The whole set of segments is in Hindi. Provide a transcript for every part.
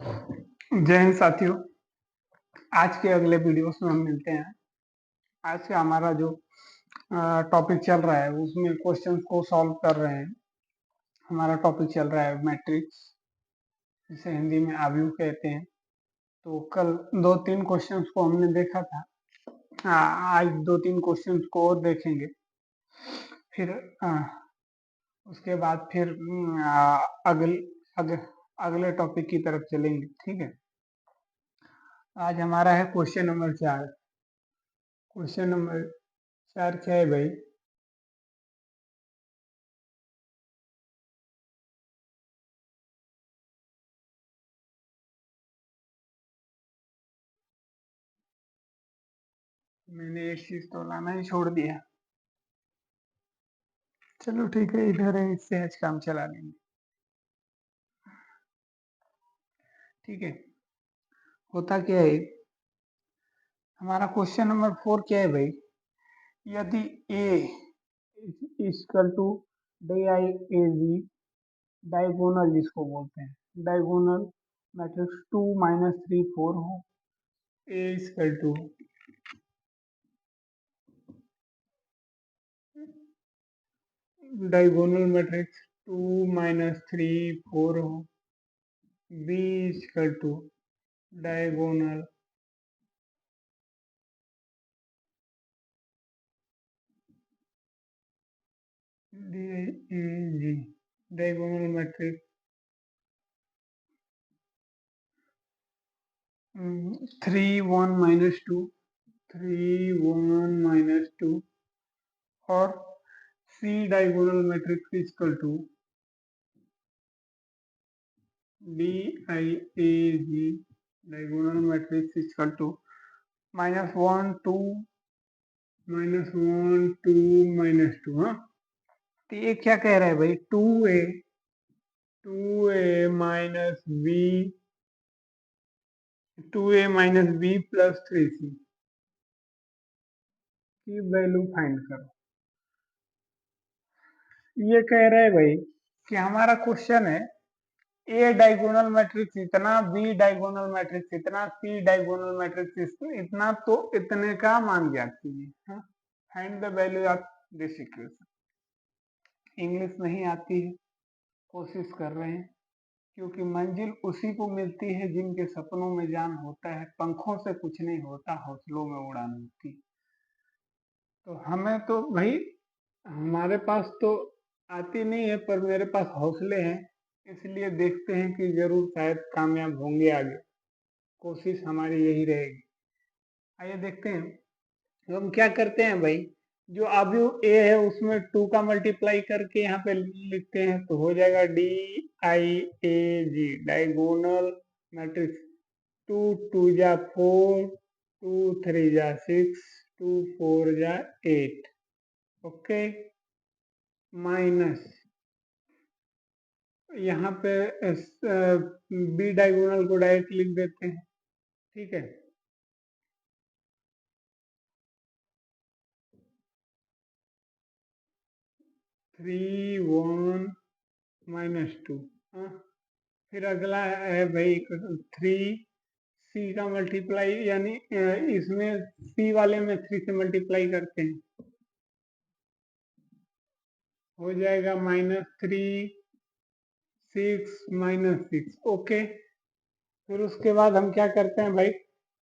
जय हिंद साथियों। आज के अगले वीडियोस में हम मिलते हैं। आज से हमारा जो टॉपिक चल रहा है उसमें क्वेश्चंस को सॉल्व कर रहे हैं। हमारा टॉपिक चल रहा है मैट्रिक्स, जिसे हिंदी में आव्यूह कहते हैं। तो कल दो तीन क्वेश्चंस को हमने देखा था। आज दो तीन क्वेश्चंस को और देखेंगे। फिर उसके बाद फिर अगले टॉपिक की तरफ चलेंगे। ठीक है। आज हमारा है क्वेश्चन नंबर 4। क्वेश्चन नंबर 4 क्या है भाई? मैंने एक चीज तो लाना ही छोड़ दिया। चलो ठीक है, इधर है, इससे आज काम चला लेंगे। ठीक है। होता क्या है, हमारा क्वेश्चन नंबर 4 क्या है भाई? यदि A equal to D I A G, diagonal जिसको बोलते हैं, डायगोनल मैट्रिक्स 2 - 3 4 हो। A equal to diagonal matrix 2 - 3 4 हो। B equal to diagonal D I A G, diagonal matrix 3 1 - 2, 3 1 - 2, और C diagonal matrix equal to D I A G, diagonal matrix equal to -1 2 - 1 2 - 2। हाँ, तो ये क्या कह रहा है भाई? 2a B, 2a - B plus 3c की वैल्यू फाइंड करो। ये कह रहा है भाई कि हमारा क्वेश्चन है ए डायगोनल मैट्रिक्स इतना, बी डायगोनल मैट्रिक्स इतना, सी डायगोनल मैट्रिक्स इतना, तो इतने का मान ज्ञात कीजिए। Find the value of this equation. English नहीं आती है, कोशिश कर रहे हैं, क्योंकि मंजिल उसी को मिलती है जिनके सपनों में जान होता है। पंखों से कुछ नहीं होता, हौसलों में उड़ान होती। तो हमें तो भाई, हमारे पास तो आती नहीं है, पर मेरे पास हौसले हैं, इसलिए देखते हैं कि जरूर शायद कामयाब होंगे आगे। कोशिश हमारी यही रहेगी। आइए देखते हैं। तो हम क्या करते हैं भाई, जो अवयव ए है उसमें 2 का मल्टीप्लाई करके यहाँ पे लिखते हैं, तो हो जाएगा D I A G, diagonal matrix 2 2 जा 4, 2 3 जा 6, 2 4 जा 8। ओके। माइनस यहाँ पे बी डायगोनल को डायरेक्ट लिख देते हैं। ठीक है। 3 1 - 2। हाँ, फिर अगला है भाई 3c का मल्टीप्लाई, यानी इसमें सी वाले में 3 से मल्टीप्लाई करते हैं, हो जाएगा -3 6 - 6। ओके। फिर उसके बाद हम क्या करते हैं भाई,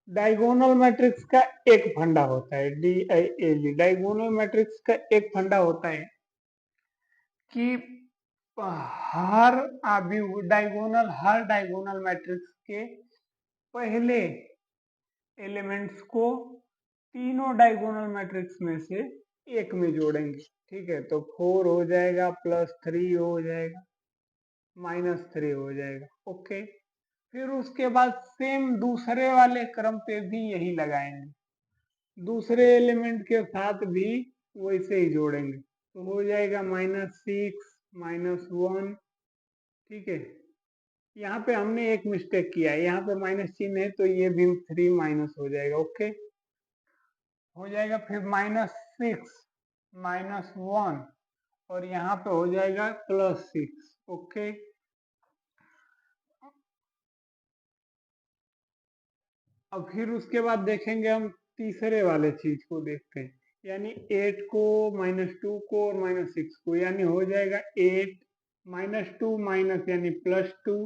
डायगोनल मैट्रिक्स का एक फंडा होता है, D I A G, diagonal matrix का एक फंडा होता है कि हर डायगोनल मैट्रिक्स के पहले एलिमेंट्स को तीनों डायगोनल मैट्रिक्स में से एक में जोड़ेंगे। ठीक है। तो 4 हो जाएगा, +3 हो जाएगा, -3 हो जाएगा। ओके। फिर उसके बाद सेम दूसरे वाले क्रम पे भी यही लगाएंगे, दूसरे एलिमेंट के साथ भी वैसे ही जोड़ेंगे, तो हो जाएगा -6 - 1। ठीक है। यहाँ पे हमने एक मिस्टेक किया है, यहाँ पे माइनस चिन्ह है, तो ये भी 3 माइनस हो जाएगा। ओके। हो जाएगा फिर -6 - 1, और यहाँ पे हो जाएगा +6। ओके। अब फिर उसके बाद देखेंगे हम तीसरे वाले चीज को देखते हैं, यानी 8 को -2 को और -6 को, यानी हो जाएगा 8 -2 माइनस यानी +2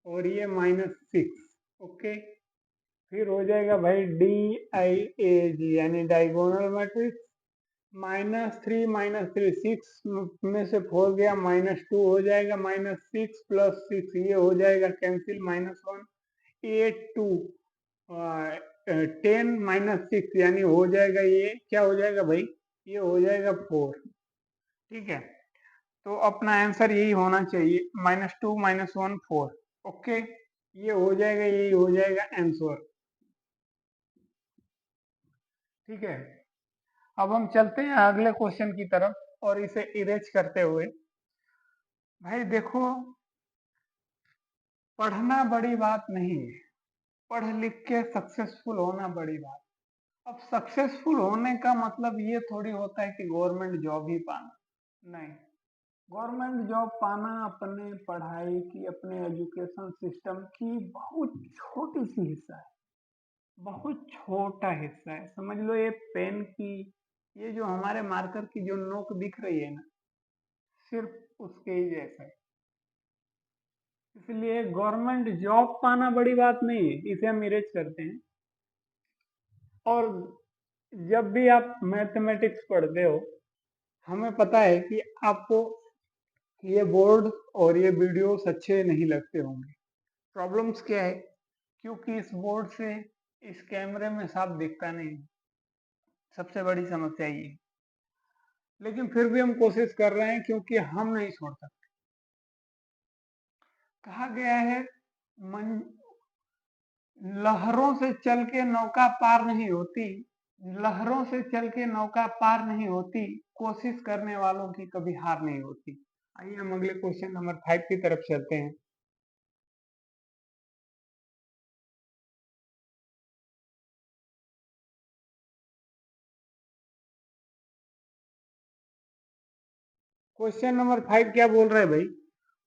और ये -6। ओके, फिर हो जाएगा भाई DIAG यानी डायगोनल मैट्रिक्स। -3 -3 6 में से 4 गया, -2 हो जाएगा, -6 + 6 ये हो जाएगा कैंसिल, -1 8 2 10 -6 यानी हो जाएगा, ये क्या हो जाएगा भाई, ये हो जाएगा 4। ठीक है, तो अपना आंसर यही होना चाहिए, -2 -1 4। ओके, ये हो जाएगा, यही हो जाएगा आंसर। ठीक है, अब हम चलते हैं अगले क्वेश्चन की तरफ और इसे इरेज करते हुए। भाई देखो, पढ़ना बड़ी बात नहीं है, पढ़ लिख के सक्सेसफुल होना बड़ी बात। अब सक्सेसफुल होने का मतलब ये थोड़ी होता है कि गवर्नमेंट जॉब ही पाना, नहीं। गवर्नमेंट जॉब पाना अपने पढ़ाई की, अपने एजुकेशन सिस्टम की बहुत छोटी सी हिस्सा है, बहुत छोटा हिस्सा है। समझ लो ये पेन की, ये जो हमारे मार्कर की जो नोक दिख रही है ना, सिर्फ उसके ही जैसा है। इसलिए गवर्नमेंट जॉब पाना बड़ी बात नहीं है, इसे हम इरेज करते हैं। और जब भी आप मैथमेटिक्स पढ़ते हो, हमें पता है कि आपको ये बोर्ड और ये वीडियोस अच्छे नहीं लगते होंगे। प्रॉब्लम्स क्या है, क्योंकि इस बोर्ड से इस कैमरे में साफ दिखता नहीं, सबसे बड़ी समस्या ये। लेकिन फिर भी हम कोशिश कर रहे हैं क्योंकि हम नहीं छोड़ सकते। कहा गया है, मन लहरों से चल के नौका पार नहीं होती, लहरों से चल के नौका पार नहीं होती, कोशिश करने वालों की कभी हार नहीं होती। आइए हम अगले क्वेश्चन नंबर 5 की तरफ चलते हैं। क्वेश्चन नंबर 5 क्या बोल रहा है भाई,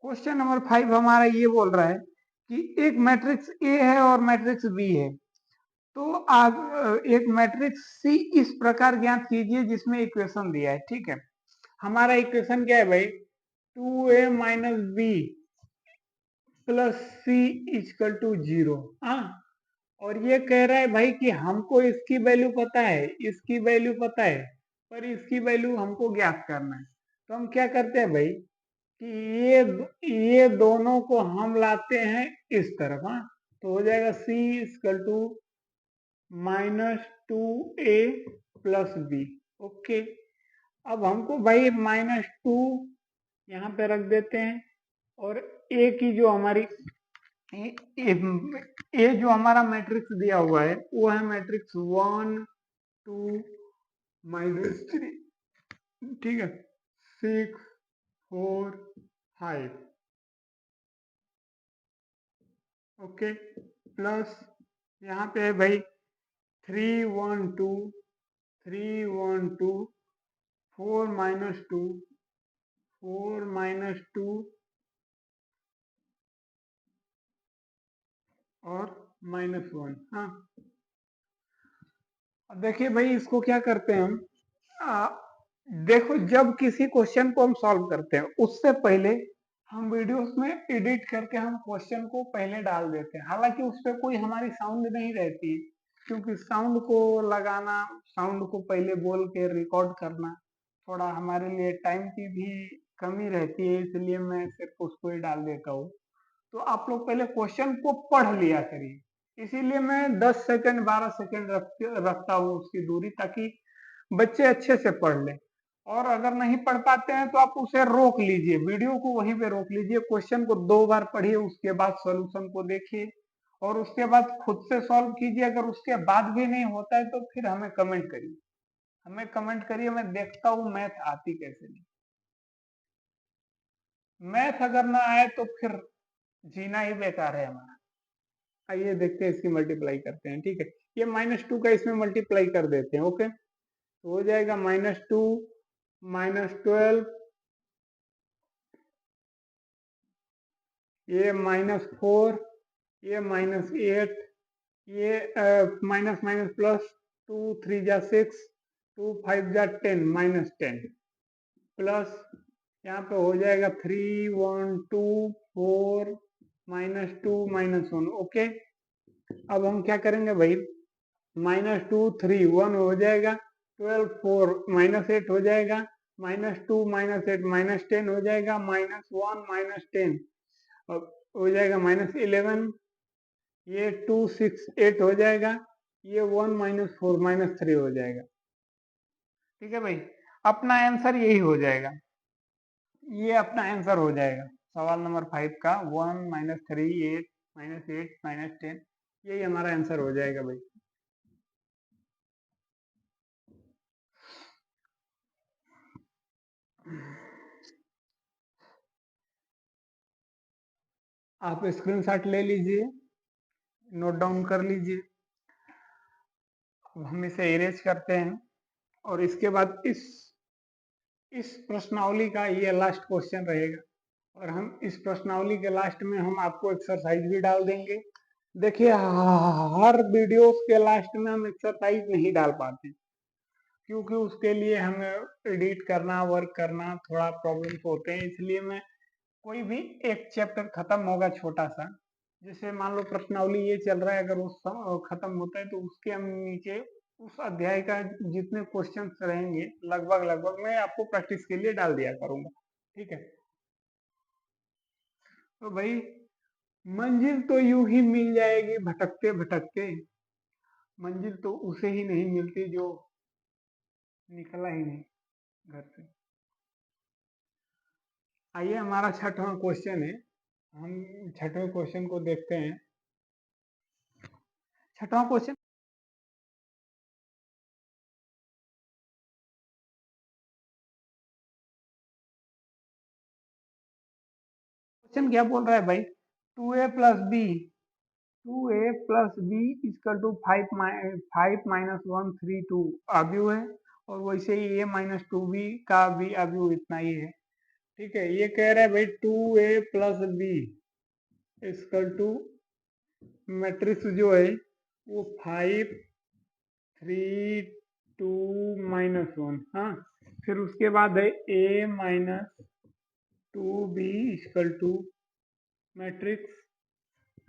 क्वेश्चन नंबर 5 हमारा ये बोल रहा है कि एक मैट्रिक्स ए है और मैट्रिक्स बी है, तो आप एक मैट्रिक्स सी इस प्रकार ज्ञात कीजिए जिसमें इक्वेशन दिया है। ठीक है, हमारा इक्वेशन क्या है भाई, 2a - b + c = 0। हाँ, और ये कह रहा है भाई कि हमको इसकी वैल्यू पता है, इसकी वैल्यू पता है, पर इसकी वैल्यू हमको ज्ञात करना है। तो हम क्या करते हैं भाई कि ये दोनों को हम लाते हैं इस तरफ। हाँ, तो हो जाएगा c = -2a + b। ओके, अब हमको भाई -2 यहाँ पे रख देते हैं, और ए की जो हमारी ए जो हमारा मैट्रिक्स दिया हुआ है वो है मैट्रिक्स 1 2 -3। ठीक है, 6 4 5। ओके, प्लस यहाँ पे है भाई 3 1 2 3 1 2 4 -2 4 -2 और -1। हाँ, अब देखिए भाई इसको क्या करते हैं हम, आ, देखो जब किसी क्वेश्चन को हम सॉल्व करते हैं उससे पहले हम वीडियोस में एडिट करके हम क्वेश्चन को पहले डाल देते हैं, हालांकि उस पर कोई हमारी साउंड नहीं रहती, क्योंकि साउंड को लगाना, साउंड को पहले बोल के रिकॉर्ड करना थोड़ा हमारे लिए टाइम की भी कमी रहती है, इसलिए मैं सिर्फ उसको ही डाल देता हूँ। तो आप लोग पहले क्वेश्चन को पढ़ लिया करिए, इसीलिए मैं 10 सेकंड 12 सेकंड रखता हूँ उसकी दूरी, ताकि बच्चे अच्छे से पढ़ लें। और अगर नहीं पढ़ पाते हैं तो आप उसे रोक लीजिए, वीडियो को वहीं पे रोक लीजिए, क्वेश्चन को 2 बार पढ़िए, उसके बाद सॉल्यूशन को देखिए और उसके बाद खुद से सॉल्व कीजिए। अगर उसके बाद भी नहीं होता है तो फिर हमें कमेंट करिए, हमें कमेंट करिए, मैं देखता हूँ मैथ आती कैसे नहीं। मैथ अगर ना आए तो फिर जीना ही बेकार है हमारा। आइए देखते हैं, इसकी मल्टीप्लाई करते हैं। ठीक है, ये -2 का इसमें मल्टीप्लाई कर देते हैं। ओके, तो हो जाएगा -2 -12, ये -4, ये -8, ये माइनस माइनस प्लस, 2 3 जा 6, 2 5 जा 10, -10 प्लस यहाँ पे हो जाएगा 3 1 2 4 -2 -1। ओके, अब हम क्या करेंगे भाई, -2 3 1 हो जाएगा, 12 4 -8 हो जाएगा, -2 -8 -10 हो जाएगा, -1 -10 हो जाएगा, -11, ये 2 6 8 हो जाएगा, ये 1 -4 -3 हो जाएगा। ठीक है भाई, अपना आंसर यही हो जाएगा, ये अपना आंसर हो जाएगा सवाल नंबर 5 का। 1 -3 8 -8 -10, यही हमारा आंसर हो जाएगा भाई। आप स्क्रीनशॉट ले लीजिए, नोट डाउन कर लीजिए। अब हम इसे इरेज करते हैं और इसके बाद इस प्रश्नावली का ये लास्ट क्वेश्चन रहेगा, और हम इस प्रश्नावली के लास्ट में हम आपको एक्सरसाइज भी डाल देंगे। देखिए, हर वीडियोस के लास्ट में हम एक्सरसाइज नहीं डाल पाते, क्योंकि उसके लिए हमें एडिट करना, वर्क करना थोड़ा प्रॉब्लम्स होते हैं। इसलिए मैं कोई भी एक चैप्टर खत्म होगा छोटा सा, जैसे मान लो प्रश्नावली ये चल रहा है, अगर वो खत्म होता है तो उसके हम नीचे उस अध्याय का जितने क्वेश्चंस रहेंगे लगभग लगभग मैं आपको प्रैक्टिस के लिए डाल दिया करूंगा। ठीक है, तो भाई मंजिल तो यूं ही मिल जाएगी भटकते भटकते, मंजिल तो उसे ही नहीं मिलती जो निकला ही नहीं घर से। आइए, हमारा छठवां क्वेश्चन है, हम छठवें क्वेश्चन को देखते हैं। छठवां क्वेश्चन क्वेश्चन क्या बोल रहा है भाई, 2a + b इक्वल टू 5 - 1 3 2 अव्यू है, और वैसे ही a-2b का भी अव्यू इतना ही है। ठीक है, ये कह रहा है भाई 2a + b equal two matrix जो है वो 5 3 2 -1। हाँ, फिर उसके बाद है a-2b equal two matrix,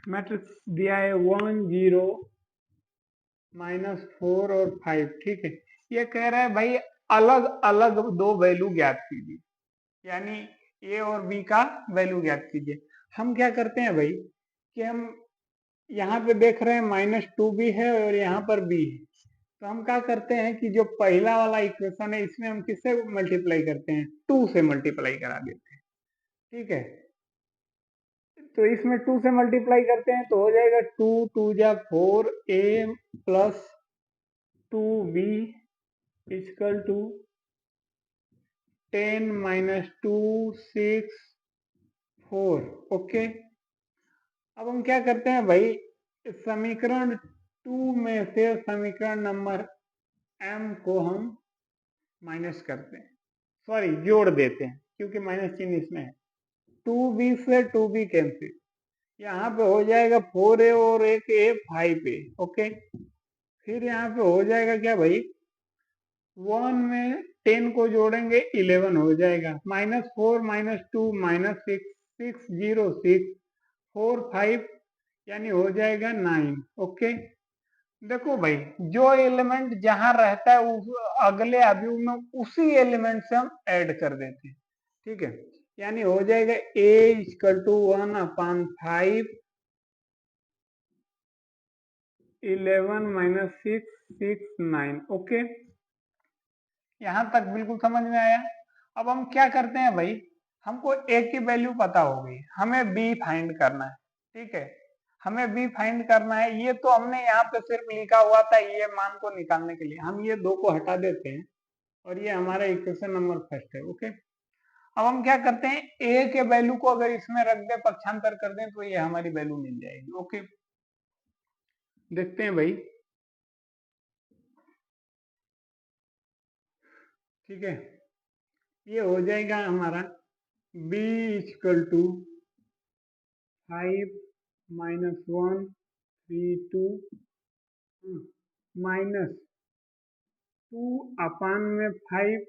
matrix दिया है 1 0 -4 और 5। ठीक है, ये कह रहा है भाई अलग अलग दो वैल्यू ज्ञात कीजिए, यानी ए और बी का वैल्यू ज्ञात कीजिए। हम क्या करते हैं भाई कि हम यहाँ पे देख रहे हैं -2b है और यहाँ पर b है, तो हम क्या करते हैं कि जो पहला वाला इक्वेशन है इसमें हम किससे मल्टीप्लाई करते हैं, 2 से मल्टीप्लाई करा देते हैं। ठीक है, तो इसमें 2 से मल्टीप्लाई करते हैं तो हो जाएगा 2 2 जा 4 a + 2b equal to 10 -2 6 4। Okay, अब हम क्या करते हैं भाई, समीकरण 2 में से समीकरण नंबर m को हम माइनस करते हैं, सॉरी जोड़ देते हैं, क्योंकि माइनस चिन्ह इसमें है। 2b से 2b कैंसिल, यहाँ पे हो जाएगा 4a और एक a 5a। ओके, फिर यहाँ पे हो जाएगा क्या भाई, 1 में 10 को जोड़ेंगे 11 हो जाएगा, -4 -2 -6 6 0 6 4 5, यानी हो जाएगा 9। ओके, देखो भाई जो एलिमेंट जहां रहता है उस अगले अवयव में उसी एलिमेंट से हम ऐड कर देते हैं। ठीक है, यानी हो जाएगा a इक्वल टू 1/5 11 -6 6 9। ओके, यहां तक बिल्कुल समझ में आया। अब हम क्या करते हैं भाई, हमको a की वैल्यू पता हो गई, हमें b फाइंड करना है। ठीक है, हमें b फाइंड करना है, ये तो हमने यहाँ पे सिर्फ लिखा हुआ था ये मान को निकालने के लिए, हम ये दो को हटा देते हैं और ये हमारा इक्वेशन नंबर फर्स्ट है। ओके, अब हम क्या करते हैं, a के वैल्यू को अगर इसमें रख दे, पक्षांतर कर दें तो ये हमारी वैल्यू मिल जाएगी। ओके, देखते हैं भाई। ठीक है, ये हो जाएगा हमारा b इक्वल टू 5 - 1 2 माइनस 2/5।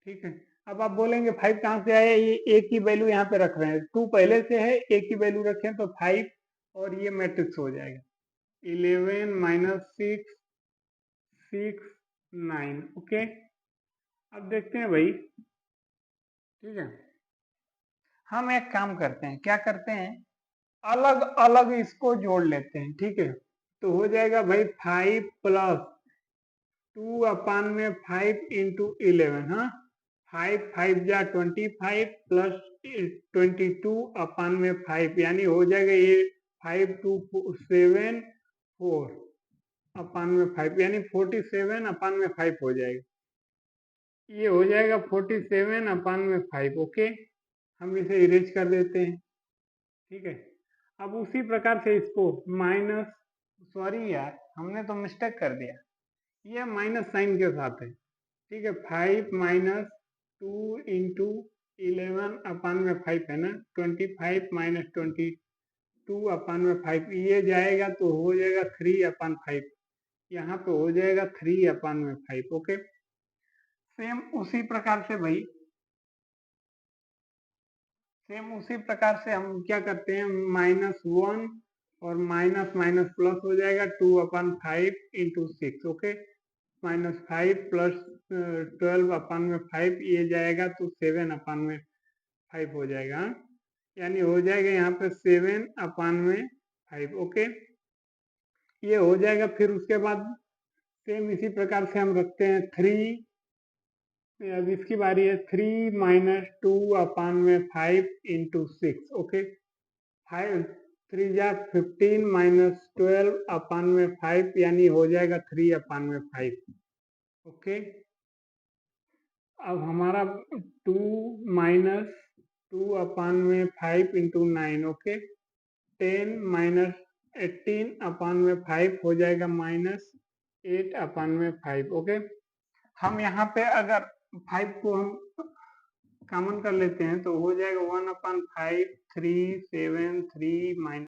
ठीक है, अब आप बोलेंगे 5 कहाँ से आया, ये ए की वैल्यू यहाँ पे रख रहे हैं, 2 पहले से है, ए की वैल्यू रखें तो 5 और ये मैट्रिक्स हो जाएगा 11 माइनस 6 6 9। ओके, अब देखते हैं भाई। ठीक है, हम एक काम करते हैं, क्या करते हैं, अलग अलग इसको जोड़ लेते हैं। ठीक है, तो हो जाएगा भाई 5 प्लस 2/5 इंटू 11। हाँ, 5 5 जा 25 प्लस 22/5, यानी हो जाएगा ये 5 2 7 4/5, यानी 47/5 हो जाएगा। ये हो जाएगा 47/5। ओके, हम इसे इरेज कर देते हैं। ठीक है, अब उसी प्रकार से इसको माइनस, सॉरी यार हमने तो मिस्टेक कर दिया, ये माइनस साइन के साथ है। ठीक है, 5 माइनस 2 इंटू 11/5 है ना, 25 माइनस 22/5, ये जाएगा तो हो जाएगा 3/5, यहाँ पे हो जाएगा 3/5। ओके, सेम उसी प्रकार से भाई, सेम उसी प्रकार से हम क्या करते हैं, -1 और माइनस माइनस प्लस हो जाएगा 2/5 इंटू 6। ओके, -5 प्लस 12/5, ये जाएगा तो 7/5 हो जाएगा। हाँ? यानी हो जाएगा यहाँ पे 7/5। ओके, ये हो जाएगा। फिर उसके बाद सेम इसी प्रकार से हम रखते हैं 3, अब इसकी बारी है 3 माइनस 2/5 इंटू 6। ओके, 5 3 जा 15 माइनस 12/5, यानी हो जाएगा 3/5। ओके, अब हमारा 2 माइनस 2/5 इंटू 9। ओके, 10 माइनस 18/5 हो जाएगा -8/5। ओके, हम यहाँ पे अगर 5 को हम कॉमन कर लेते हैं तो हो जाएगा 1/5 3 7 3 माइनस